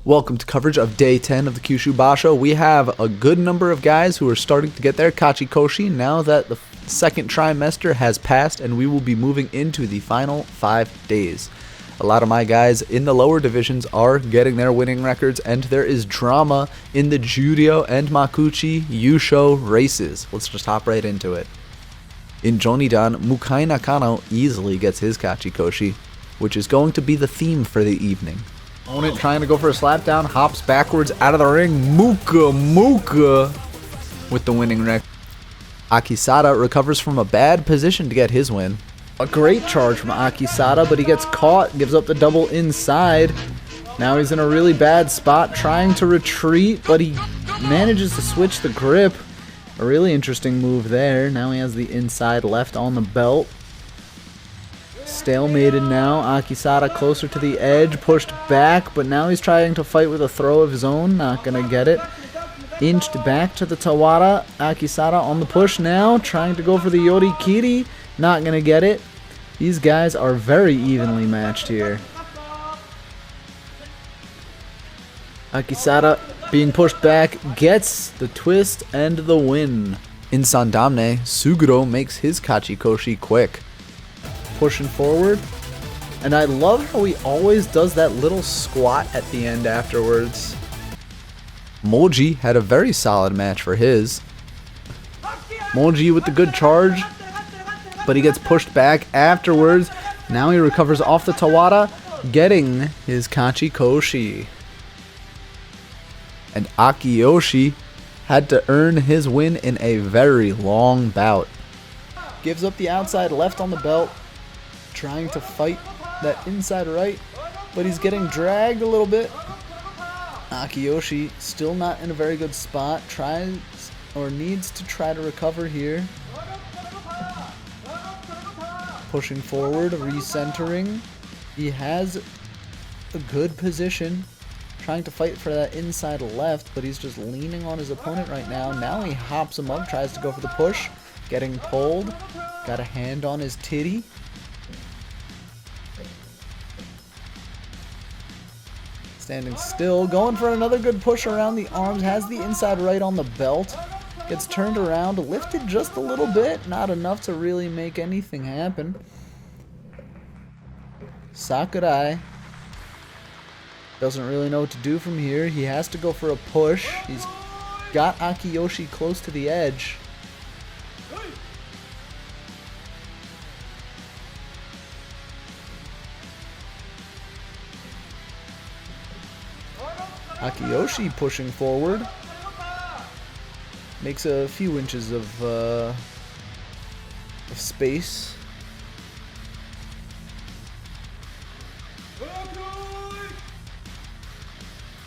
Welcome to coverage of day 10 of the Kyushu Basho. We have a good number of guys who are starting to get their Kachi-koshi now that the second trimester has passed, and we will be moving into the final 5 days. A lot of my guys in the lower divisions are getting their winning records, and there is drama in the Juryo and Makuchi Yusho races. Let's just hop right into it. In Jonidan, Mukai Nakano easily gets his Kachi-koshi, which is going to be the theme for the evening. Opponent trying to go for a slap down, muka backwards out of the ring, Muka with the winning record. Akisada recovers from a bad position to get his win. A great charge from Akisada, but he gets caught, gives up the double inside. Now he's in a really bad spot trying to retreat, but he manages to switch the grip. A really interesting move there. Now he has the inside left on the belt. Stalemated now. Akisada closer to the edge, pushed back, but now he's trying to fight with a throw of his own. Not gonna get it. Inched back to the Tawara. Akisada on the push now, trying to go for the Yorikiri. Not gonna get it. These guys are very evenly matched here. Akisada being pushed back, gets the twist and the win. In Sandamne, Suguro makes his Kachi-koshi quick. Pushing forward, and I love how he always does that little squat at the end afterwards. Moji had a very solid match for his. Moji with the good charge, but he gets pushed back afterwards. Now he recovers off the Tawara, getting his Kachi-koshi. And Akiyoshi had to earn his win in a very long bout. Gives up the outside left on the belt, trying to fight that inside right, but he's getting dragged a little bit. Akiyoshi still not in a very good spot, tries or needs to try to recover here. Pushing forward, recentering. He has a good position, trying to fight for that inside left, but he's just leaning on his opponent right now. Now he hops him up, tries to go for the push, getting pulled. Got a hand on his titty. Standing still, going for another good push around the arms, has the inside right on the belt, gets turned around, lifted just a little bit, not enough to really make anything happen. Sakurai doesn't really know what to do from here. He has to go for a push. He's got Akiyoshi close to the edge. Akiyoshi pushing forward. Makes a few inches of space.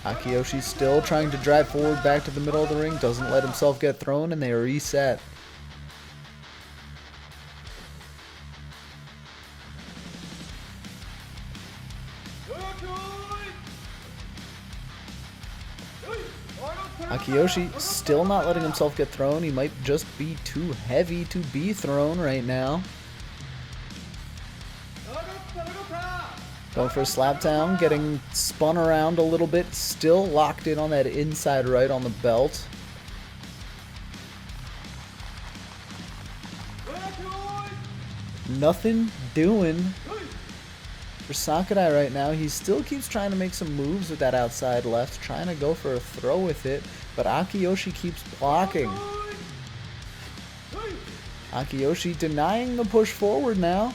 Akiyoshi still trying to drive forward back to the middle of the ring. Doesn't let himself get thrown, and they reset. Akiyoshi still not letting himself get thrown. He might just be too heavy to be thrown right now. Going for a slap down, getting spun around a little bit, still locked in on that inside right on the belt. Nothing doing for Sakurai right now. He still keeps trying to make some moves with that outside left, trying to go for a throw with it, but Akiyoshi keeps blocking. Akiyoshi denying the push forward now.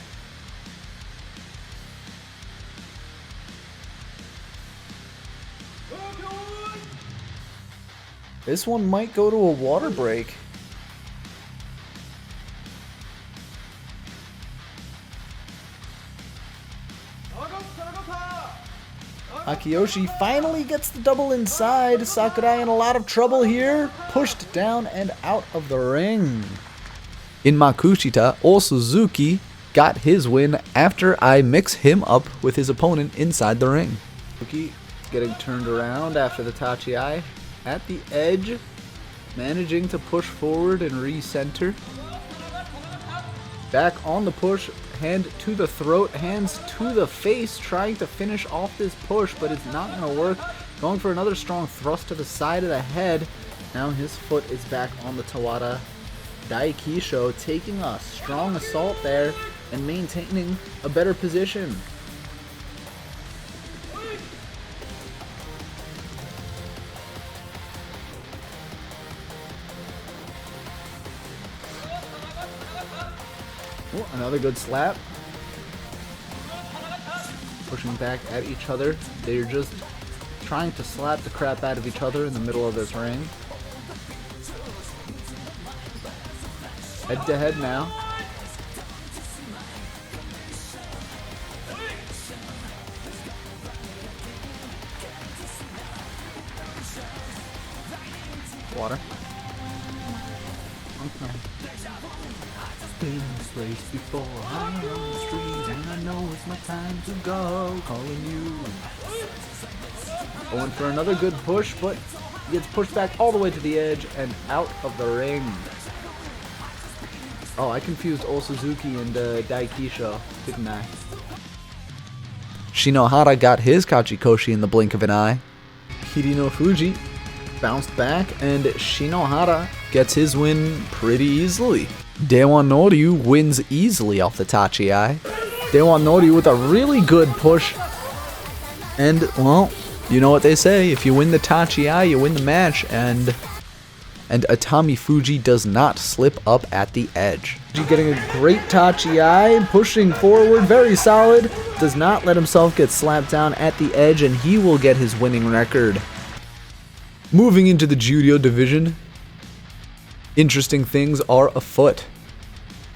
This one might go to a water break. Akiyoshi finally gets the double inside. Sakurai in a lot of trouble here. Pushed down and out of the ring. In Makushita, Suzuki got his win after I mix him up with his opponent inside the ring. Suzuki getting turned around after the Tachi-ai. At the edge, managing to push forward and recenter. Back on the push, hand to the throat, hands to the face, trying to finish off this push, but it's not going to work. Going for another strong thrust to the side of the head. Now his foot is back on the Tawada Daikisho, taking a strong assault there and maintaining a better position. Oh, another good slap. Pushing back at each other. They're just trying to slap the crap out of each other in the middle of this ring. Head to head now. Water. Okay. Been this place before. I'm on the street and I know it's my time to go. Calling you. Going for another good push, but he gets pushed back all the way to the edge and out of the ring. Oh, I confused Ol Suzuki and Daikisho, didn't I? Shinohara got his Kachi-koshi in the blink of an eye. Kirino Fuji bounced back, and Shinohara gets his win pretty easily. Dewa Noryu wins easily off the Tachi-ai. Dewa Noryu with a really good push. And, well, you know what they say, if you win the Tachi-ai, you win the match, and Atami Fuji does not slip up at the edge. Getting a great Tachi-ai, pushing forward, very solid, does not let himself get slapped down at the edge, and he will get his winning record. Moving into the Judo division, interesting things are afoot.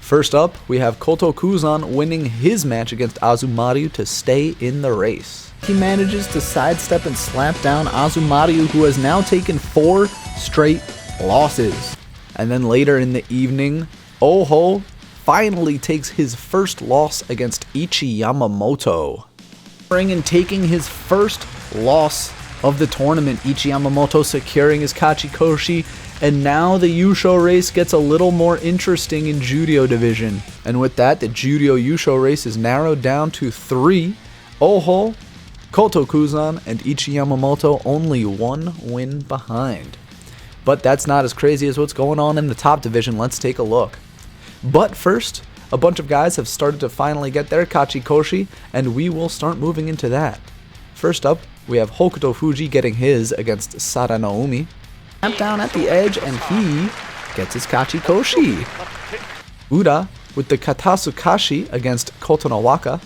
First up, we have Koto Kuzan winning his match against Azumaryu to stay in the race. He manages to sidestep and slap down Azumaryu, who has now taken 4 straight losses. And then later in the evening, Oho finally takes his first loss against Ichi Yamamoto. And taking his first loss of the tournament, Ichi Yamamoto securing his Kachi-koshi, and now the yusho race gets a little more interesting in Judo division. And with that, the Judo yusho race is narrowed down to 3. Oho, Koto Kuzan, and Ichi Yamamoto only 1 win behind. But that's not as crazy as what's going on in the top division. Let's take a look. But first, a bunch of guys have started to finally get their Kachi-koshi, and we will start moving into that. First up, we have Hokuto Fuji getting his against Sada Naomi. Snap down at the edge, and he gets his Kachi-koshi. Uda with the Katasukashi against Kotonowaka.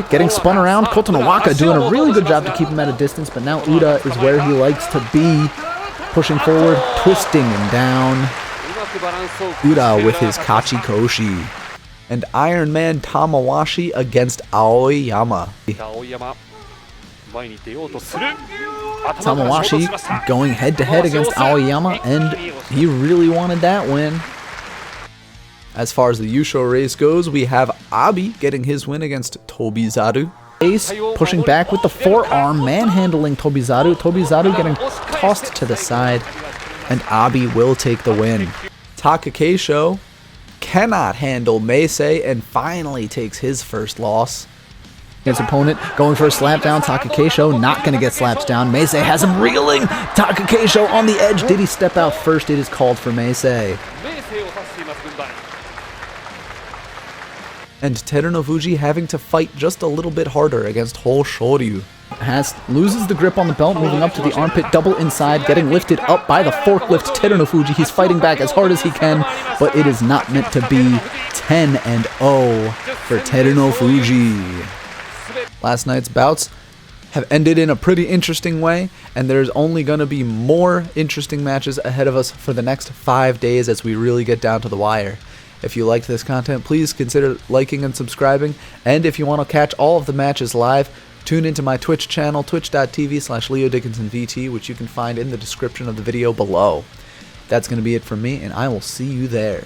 Getting spun around, Kotonowaka doing a really good job to keep him at a distance, but now Uda is where he likes to be. Pushing forward, twisting him down. Uda with his Kachi-koshi. And Iron Man Tamawashi against Aoyama. Tamawashi going head to head against Aoyama, and he really wanted that win. As far as the yusho race goes, we have Abi getting his win against Tobizaru. Ace pushing back with the forearm, manhandling Tobizaru. Tobizaru getting tossed to the side, and Abi will take the win. Takakeisho cannot handle Meisei and finally takes his first loss. His opponent going for a slap down. Takakeisho not going to get slapped down. Meisei has him reeling. Takakeisho on the edge. Did he step out first? It is called for Meisei. And Teruno Fuji having to fight just a little bit harder against Ho Shoryu. Loses the grip on the belt, moving up to the armpit, double inside, getting lifted up by the forklift. Teruno Fuji, he's fighting back as hard as he can, but it is not meant to be. 10-0 for Teruno Fuji. Last night's bouts have ended in a pretty interesting way, and there's only going to be more interesting matches ahead of us for the next 5 days as we really get down to the wire. If you liked this content, please consider liking and subscribing, and if you want to catch all of the matches live, tune into my Twitch channel, twitch.tv/LeoDickinsonVT, which you can find in the description of the video below. That's going to be it from me, and I will see you there.